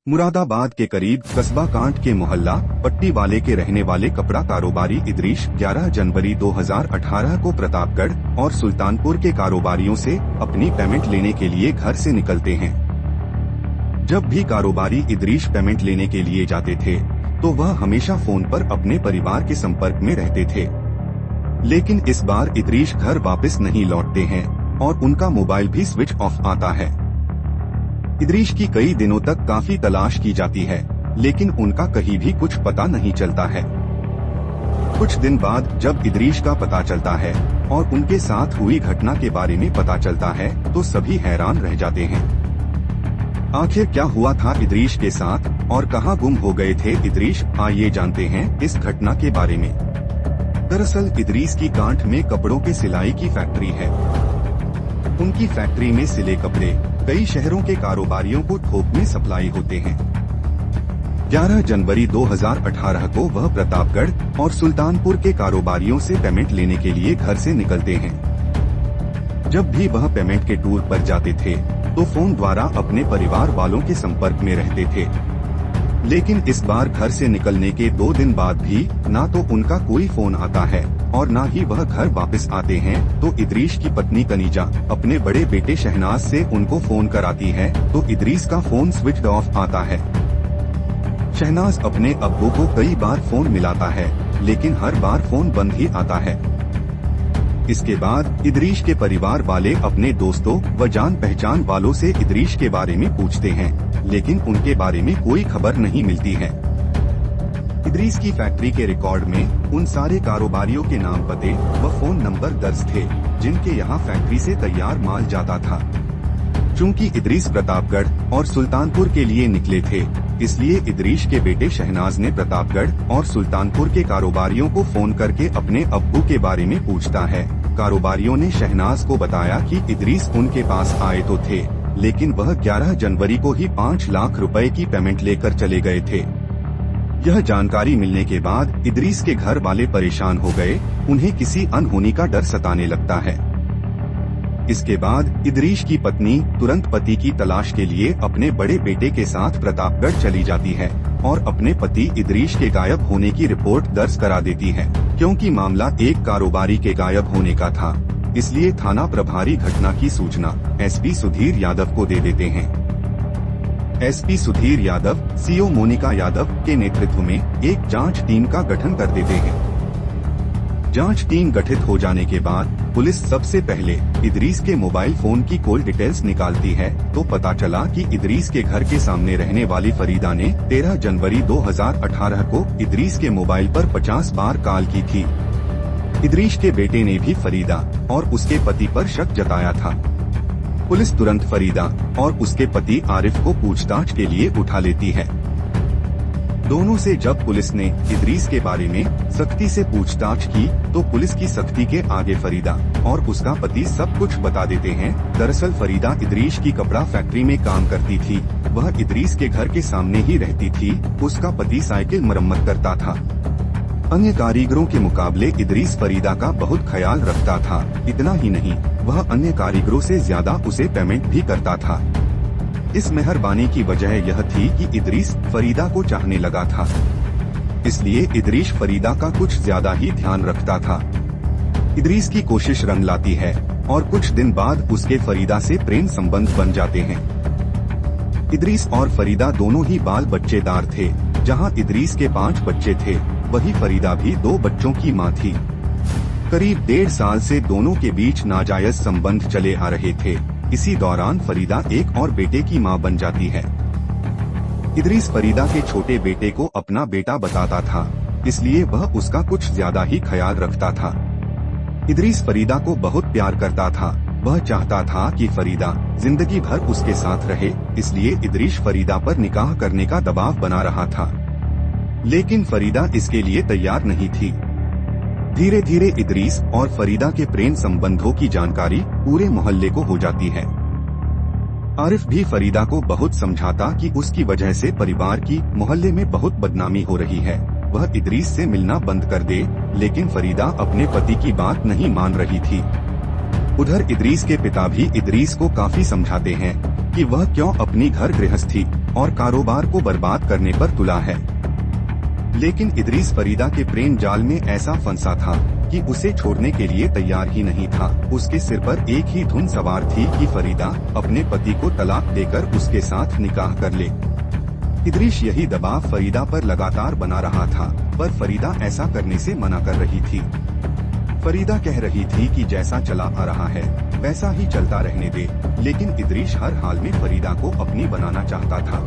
मुरादाबाद के करीब कस्बा कांट के मोहल्ला पट्टी वाले के रहने वाले कपड़ा कारोबारी इदरीश 11 जनवरी 2018 को प्रतापगढ़ और सुल्तानपुर के कारोबारियों से अपनी पेमेंट लेने के लिए घर से निकलते हैं। जब भी कारोबारी इदरीश पेमेंट लेने के लिए जाते थे तो वह हमेशा फोन पर अपने परिवार के संपर्क में रहते थे, लेकिन इस बार इदरीश घर वापस नहीं लौटते हैं और उनका मोबाइल भी स्विच ऑफ आता है। इदरीश की कई दिनों तक काफी तलाश की जाती है, लेकिन उनका कहीं भी कुछ पता नहीं चलता है। कुछ दिन बाद जब इदरीश का पता चलता है और उनके साथ हुई घटना के बारे में पता चलता है तो सभी हैरान रह जाते हैं। आखिर क्या हुआ था इदरीश के साथ और कहां गुम हो गए थे इदरीश, आइए जानते हैं इस घटना के बारे में। दरअसल इदरीश की कांट में कपड़ों के सिलाई की फैक्ट्री है। उनकी फैक्ट्री में सिले कपड़े कई शहरों के कारोबारियों को थोक में सप्लाई होते हैं। 11 जनवरी 2018 को वह प्रतापगढ़ और सुल्तानपुर के कारोबारियों से पेमेंट लेने के लिए घर से निकलते हैं। जब भी वह पेमेंट के टूर पर जाते थे तो फोन द्वारा अपने परिवार वालों के संपर्क में रहते थे, लेकिन इस बार घर से निकलने के 2 दिन बाद भी ना तो उनका कोई फोन आता है और ना ही वह घर वापस आते हैं। तो इदरीश की पत्नी कनीजा अपने बड़े बेटे शहनाज से उनको फोन कराती है तो इदरीश का फोन स्विच ऑफ आता है। शहनाज अपने अब्बू को कई बार फोन मिलाता है, लेकिन हर बार फोन बंद ही आता है। इसके बाद इदरीश के परिवार वाले अपने दोस्तों व जान पहचान वालों से इदरीश के बारे में पूछते हैं, लेकिन उनके बारे में कोई खबर नहीं मिलती है। इदरीश की फैक्ट्री के रिकॉर्ड में उन सारे कारोबारियों के नाम, पते व फोन नंबर दर्ज थे जिनके यहाँ फैक्ट्री से तैयार माल जाता था। चूँकि इदरीश प्रतापगढ़ और सुल्तानपुर के लिए निकले थे, इसलिए इदरीश के बेटे शहनाज ने प्रतापगढ़ और सुल्तानपुर के कारोबारियों को फोन करके अपने अब्बू के बारे में पूछता है। कारोबारियों ने शहनाज को बताया कि इदरीश उनके पास आए तो थे, लेकिन वह 11 जनवरी को ही 5 लाख रुपए की पेमेंट लेकर चले गए थे। यह जानकारी मिलने के बाद इदरीश के घर वाले परेशान हो गए, उन्हें किसी अनहोनी का डर सताने लगता है। इसके बाद इदरीश की पत्नी तुरंत पति की तलाश के लिए अपने बड़े बेटे के साथ प्रतापगढ़ चली जाती है और अपने पति इदरीश के गायब होने की रिपोर्ट दर्ज करा देती है। क्योंकि मामला एक कारोबारी के गायब होने का था, इसलिए थाना प्रभारी घटना की सूचना एसपी सुधीर यादव को दे देते हैं। एसपी सुधीर यादव सीओ मोनिका यादव के नेतृत्व में एक जांच टीम का गठन कर देते हैं। जांच टीम गठित हो जाने के बाद पुलिस सबसे पहले इदरीश के मोबाइल फोन की कॉल डिटेल्स निकालती है तो पता चला कि इदरीश के घर के सामने रहने वाली फरीदा ने 13 जनवरी 2018 को इदरीश के मोबाइल पर 50 बार कॉल की थी। इदरीश के बेटे ने भी फरीदा और उसके पति पर शक जताया था। पुलिस तुरंत फरीदा और उसके पति आरिफ को पूछताछ के लिए उठा लेती है। दोनों से जब पुलिस ने इदरीश के बारे में सख्ती से पूछताछ की तो पुलिस की सख्ती के आगे फरीदा और उसका पति सब कुछ बता देते हैं। दरअसल फरीदा इदरीश की कपड़ा फैक्ट्री में काम करती थी, वह इदरीश के घर के सामने ही रहती थी। उसका पति साइकिल मरम्मत करता था। अन्य कारीगरों के मुकाबले इदरीश फरीदा का बहुत ख्याल रखता था। इतना ही नहीं, वह अन्य कारीगरों से ज्यादा उसे पेमेंट भी करता था। इस मेहरबानी की वजह यह थी कि इदरीश फरीदा को चाहने लगा था, इसलिए इदरीश फरीदा का कुछ ज्यादा ही ध्यान रखता था। इदरीश की कोशिश रंग लाती है और कुछ दिन बाद उसके फरीदा से प्रेम संबंध बन जाते हैं। इदरीश और फरीदा दोनों ही बाल बच्चेदार थे। जहां इदरीश के 5 बच्चे थे, वही फरीदा भी 2 बच्चों की मां थी। करीब 1.5 साल से दोनों के बीच नाजायज संबंध चले आ रहे थे। इसी दौरान फरीदा एक और बेटे की मां बन जाती है। इदरीश फरीदा के छोटे बेटे को अपना बेटा बताता था, इसलिए वह उसका कुछ ज्यादा ही ख्याल रखता था। इदरीश फरीदा को बहुत प्यार करता था। वह चाहता था कि फरीदा जिंदगी भर उसके साथ रहे, इसलिए इदरीश फरीदा पर निकाह करने का दबाव बना रहा था, लेकिन फरीदा इसके लिए तैयार नहीं थी। धीरे धीरे इदरीश और फरीदा के प्रेम संबंधों की जानकारी पूरे मोहल्ले को हो जाती है। आरिफ भी फरीदा को बहुत समझाता कि उसकी वजह से परिवार की मोहल्ले में बहुत बदनामी हो रही है, वह इदरीश से मिलना बंद कर दे, लेकिन फरीदा अपने पति की बात नहीं मान रही थी। उधर इदरीश के पिता भी इदरीश को काफी समझाते हैं कि वह क्यों अपनी घर गृहस्थी और कारोबार को बर्बाद करने पर तुला है। लेकिन इदरीस फरीदा के प्रेम जाल में ऐसा फंसा था कि उसे छोड़ने के लिए तैयार ही नहीं था। उसके सिर पर एक ही धुन सवार थी कि फरीदा अपने पति को तलाक देकर उसके साथ निकाह कर ले। इदरीस यही दबाव फरीदा पर लगातार बना रहा था, पर फरीदा ऐसा करने से मना कर रही थी। फरीदा कह रही थी कि जैसा चला आ रहा है वैसा ही चलता रहने दे, लेकिन इदरीस हर हाल में फरीदा को अपनी बनाना चाहता था।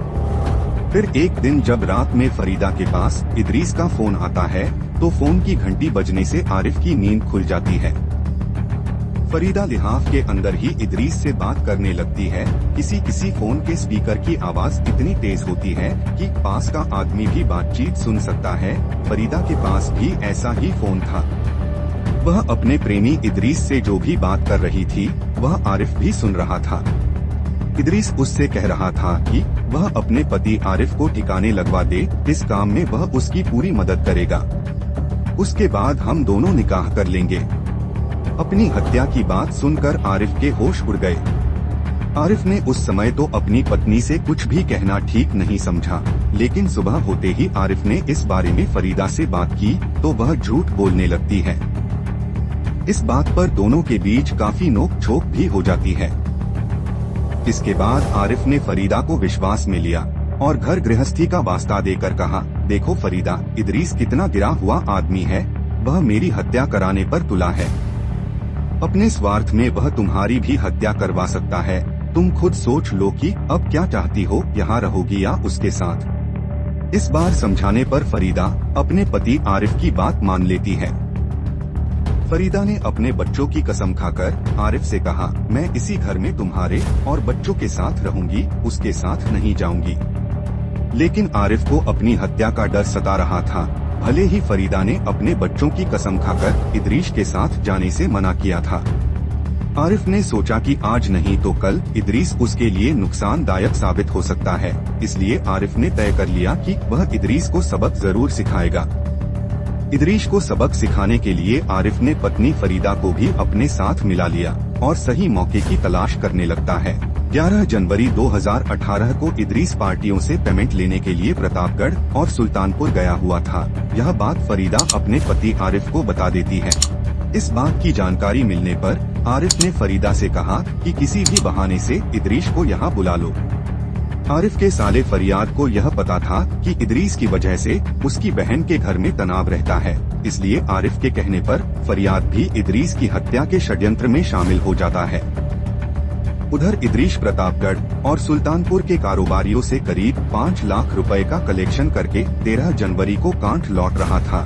फिर एक दिन जब रात में फरीदा के पास इदरीस का फोन आता है तो फोन की घंटी बजने से आरिफ की नींद खुल जाती है। फरीदा लिहाफ के अंदर ही इदरीस से बात करने लगती है। किसी फोन के स्पीकर की आवाज इतनी तेज होती है कि पास का आदमी भी बातचीत सुन सकता है। फरीदा के पास भी ऐसा ही फोन था। वह अपने प्रेमी इदरीस से जो भी बात कर रही थी वह आरिफ भी सुन रहा था। इदरीस उससे कह रहा था कि वह अपने पति आरिफ को ठिकाने लगवा दे, इस काम में वह उसकी पूरी मदद करेगा। उसके बाद हम दोनों निकाह कर लेंगे। अपनी हत्या की बात सुनकर आरिफ के होश उड़ गए। आरिफ ने उस समय तो अपनी पत्नी से कुछ भी कहना ठीक नहीं समझा, लेकिन सुबह होते ही आरिफ ने इस बारे में फरीदा से बात की तो वह झूठ बोलने लगती है। इस बात पर दोनों के बीच काफी नोक-झोंक भी हो जाती है। इसके बाद आरिफ ने फरीदा को विश्वास में लिया और घर गृहस्थी का वास्ता देकर कहा, देखो फरीदा, इदरीस कितना गिरा हुआ आदमी है, वह मेरी हत्या कराने पर तुला है। अपने स्वार्थ में वह तुम्हारी भी हत्या करवा सकता है। तुम खुद सोच लो कि अब क्या चाहती हो, यहाँ रहोगी या उसके साथ। इस बार समझाने पर फरीदा अपने पति आरिफ की बात मान लेती है। फरीदा ने अपने बच्चों की कसम खाकर आरिफ से कहा, मैं इसी घर में तुम्हारे और बच्चों के साथ रहूंगी, उसके साथ नहीं जाऊंगी। लेकिन आरिफ को अपनी हत्या का डर सता रहा था। भले ही फरीदा ने अपने बच्चों की कसम खाकर इदरीस के साथ जाने से मना किया था, आरिफ ने सोचा कि आज नहीं तो कल इदरीस उसके लिए नुकसानदायक साबित हो सकता है। इसलिए आरिफ ने तय कर लिया कि वह इदरीस को सबक जरूर सिखाएगा। इदरीस को सबक सिखाने के लिए आरिफ ने पत्नी फरीदा को भी अपने साथ मिला लिया और सही मौके की तलाश करने लगता है। 11 जनवरी 2018 को इदरीस पार्टियों से पेमेंट लेने के लिए प्रतापगढ़ और सुल्तानपुर गया हुआ था। यह बात फरीदा अपने पति आरिफ को बता देती है। इस बात की जानकारी मिलने पर आरिफ ने फरीदा से कहा कि किसी भी बहाने से इदरीस को यहाँ बुला लो। आरिफ के साले फरियाद को यह पता था कि इदरीस की वजह से उसकी बहन के घर में तनाव रहता है, इसलिए आरिफ के कहने पर फरियाद भी इदरीस की हत्या के षड्यंत्र में शामिल हो जाता है। उधर इदरीस प्रतापगढ़ और सुल्तानपुर के कारोबारियों से करीब 5 लाख रुपए का कलेक्शन करके 13 जनवरी को कांठ लौट रहा था।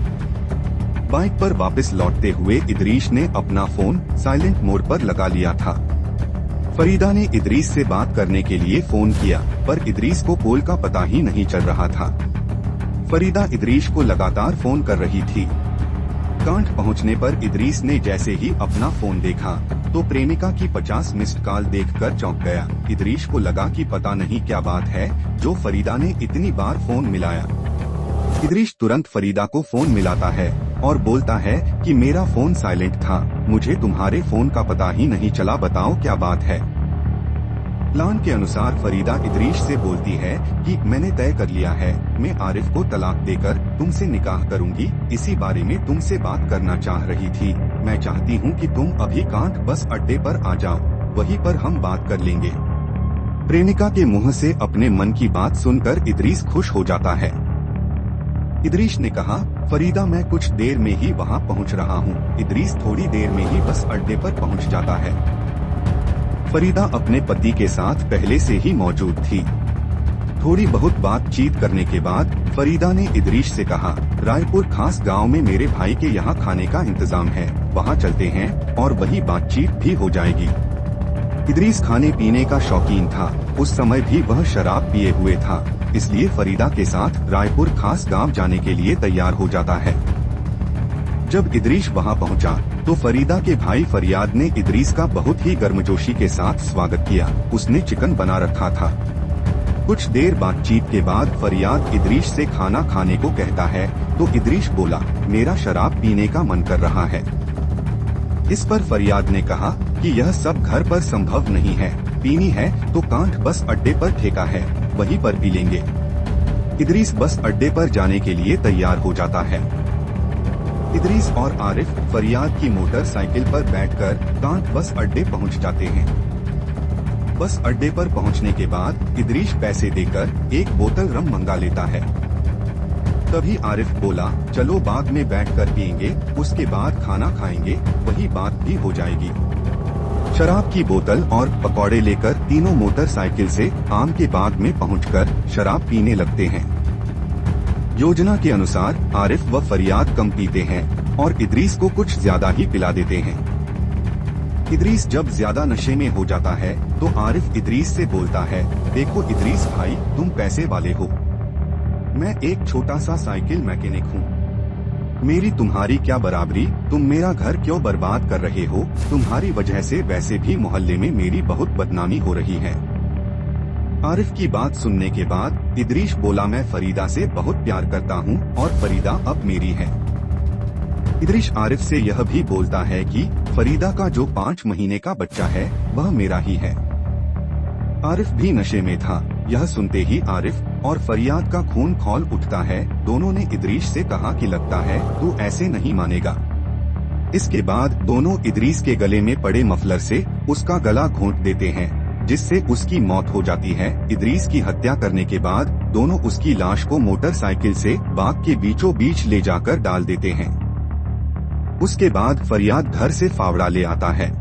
बाइक पर वापस लौटते हुए इदरीस ने अपना फोन साइलेंट मोड पर लगा लिया था। फरीदा ने इदरीस से बात करने के लिए फोन किया, पर इदरीस को कॉल का पता ही नहीं चल रहा था। फरीदा इदरीस को लगातार फोन कर रही थी। कांठ पहुंचने पर इदरीस ने जैसे ही अपना फोन देखा तो प्रेमिका की 50 मिस्ड कॉल देखकर चौंक गया। इदरीस को लगा कि पता नहीं क्या बात है जो फरीदा ने इतनी बार फोन मिलाया। इदरीस तुरंत फरीदा को फोन मिलाता है और बोलता है कि मेरा फोन साइलेंट था, मुझे तुम्हारे फोन का पता ही नहीं चला, बताओ क्या बात है। प्लान के अनुसार फरीदा इदरीस से बोलती है कि मैंने तय कर लिया है, मैं आरिफ को तलाक देकर तुमसे निकाह करूंगी। इसी बारे में तुमसे बात करना चाह रही थी। मैं चाहती हूँ कि तुम अभी कांठ बस अड्डे पर आ जाओ, वहीं पर हम बात कर लेंगे। प्रेमिका के मुंह से अपने मन की बात सुनकर इदरीस खुश हो जाता है। इदरीस ने कहा, फरीदा मैं कुछ देर में ही वहाँ पहुँच रहा हूँ। इदरीस थोड़ी देर में ही बस अड्डे पर पहुँच जाता है। फरीदा अपने पति के साथ पहले से ही मौजूद थी। थोड़ी बहुत बातचीत करने के बाद फरीदा ने इदरीस से कहा, रायपुर खास गांव में मेरे भाई के यहाँ खाने का इंतजाम है, वहाँ चलते हैं और वही बातचीत भी हो जाएगी। इदरीस खाने पीने का शौकीन था। उस समय भी वह शराब पिए हुए था, इसलिए फरीदा के साथ रायपुर खास गांव जाने के लिए तैयार हो जाता है। जब इदरीस वहां पहुंचा तो फरीदा के भाई फरियाद ने इदरीस का बहुत ही गर्मजोशी के साथ स्वागत किया। उसने चिकन बना रखा था। कुछ देर बातचीत के बाद फरियाद इदरीस से खाना खाने को कहता है तो इदरीस बोला, मेरा शराब पीने का मन कर रहा है। इस पर फरियाद ने कहा कि यह सब घर पर संभव नहीं है, पीनी है तो कांठ बस अड्डे पर ठेका है, वहीं पर पी लेंगे। इदरीस बस अड्डे पर जाने के लिए तैयार हो जाता है। इदरीस और आरिफ फरियाद की मोटरसाइकिल पर बैठकर कांट बस अड्डे पहुंच जाते हैं। बस अड्डे पर पहुंचने के बाद इदरीस पैसे देकर एक बोतल रम मंगा लेता है। तभी आरिफ बोला, चलो बाग में बैठकर पियेंगे, उसके बाद खाना खाएंगे, वही बात भी हो जाएगी। शराब की बोतल और पकौड़े लेकर तीनों मोटरसाइकिल से आम के बाग में पहुंचकर शराब पीने लगते हैं। योजना के अनुसार आरिफ व फरियाद कम पीते हैं और इदरीस को कुछ ज्यादा ही पिला देते हैं। इदरीस जब ज्यादा नशे में हो जाता है तो आरिफ इदरीस से बोलता है, देखो इदरीस भाई, तुम पैसे वाले हो, मैं एक छोटा सा साइकिल मैकेनिक हूँ, मेरी तुम्हारी क्या बराबरी, तुम मेरा घर क्यों बर्बाद कर रहे हो, तुम्हारी वजह से वैसे भी मोहल्ले में मेरी बहुत बदनामी हो रही है। आरिफ की बात सुनने के बाद इदरीस बोला, मैं फरीदा से बहुत प्यार करता हूँ और फरीदा अब मेरी है। इदरीस आरिफ से यह भी बोलता है कि फरीदा का जो 5 महीने का बच्चा है वह मेरा ही है। आरिफ भी नशे में था। यह सुनते ही आरिफ और फरियाद का खून खौल उठता है। दोनों ने इदरीस से कहा कि लगता है तू ऐसे नहीं मानेगा। इसके बाद दोनों इदरीस के गले में पड़े मफलर से उसका गला घोंट देते हैं, जिससे उसकी मौत हो जाती है। इदरीस की हत्या करने के बाद दोनों उसकी लाश को मोटरसाइकिल से बाग के बीचों बीच ले जाकर डाल देते हैं। उसके बाद फरियाद घर से फावड़ा ले आता है।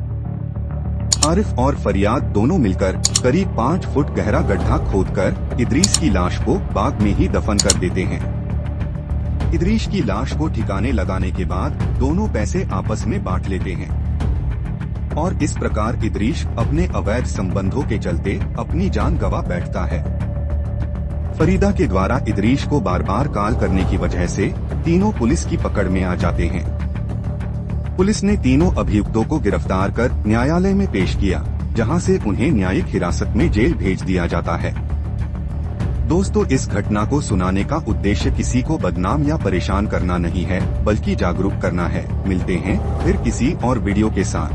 आरिफ और फरियाद दोनों मिलकर करीब 5 फुट गहरा गड्ढा खोदकर इदरीस की लाश को बाग में ही दफन कर देते हैं। इदरीस की लाश को ठिकाने लगाने के बाद दोनों पैसे आपस में बांट लेते हैं और इस प्रकार इदरीस अपने अवैध संबंधों के चलते अपनी जान गंवा बैठता है। फरीदा के द्वारा इदरीस को बार बार कॉल करने की वजह से तीनों पुलिस की पकड़ में आ जाते हैं। पुलिस ने तीनों अभियुक्तों को गिरफ्तार कर न्यायालय में पेश किया, जहां से उन्हें न्यायिक हिरासत में जेल भेज दिया जाता है। दोस्तों, इस घटना को सुनाने का उद्देश्य किसी को बदनाम या परेशान करना नहीं है, बल्कि जागरूक करना है। मिलते हैं फिर किसी और वीडियो के साथ।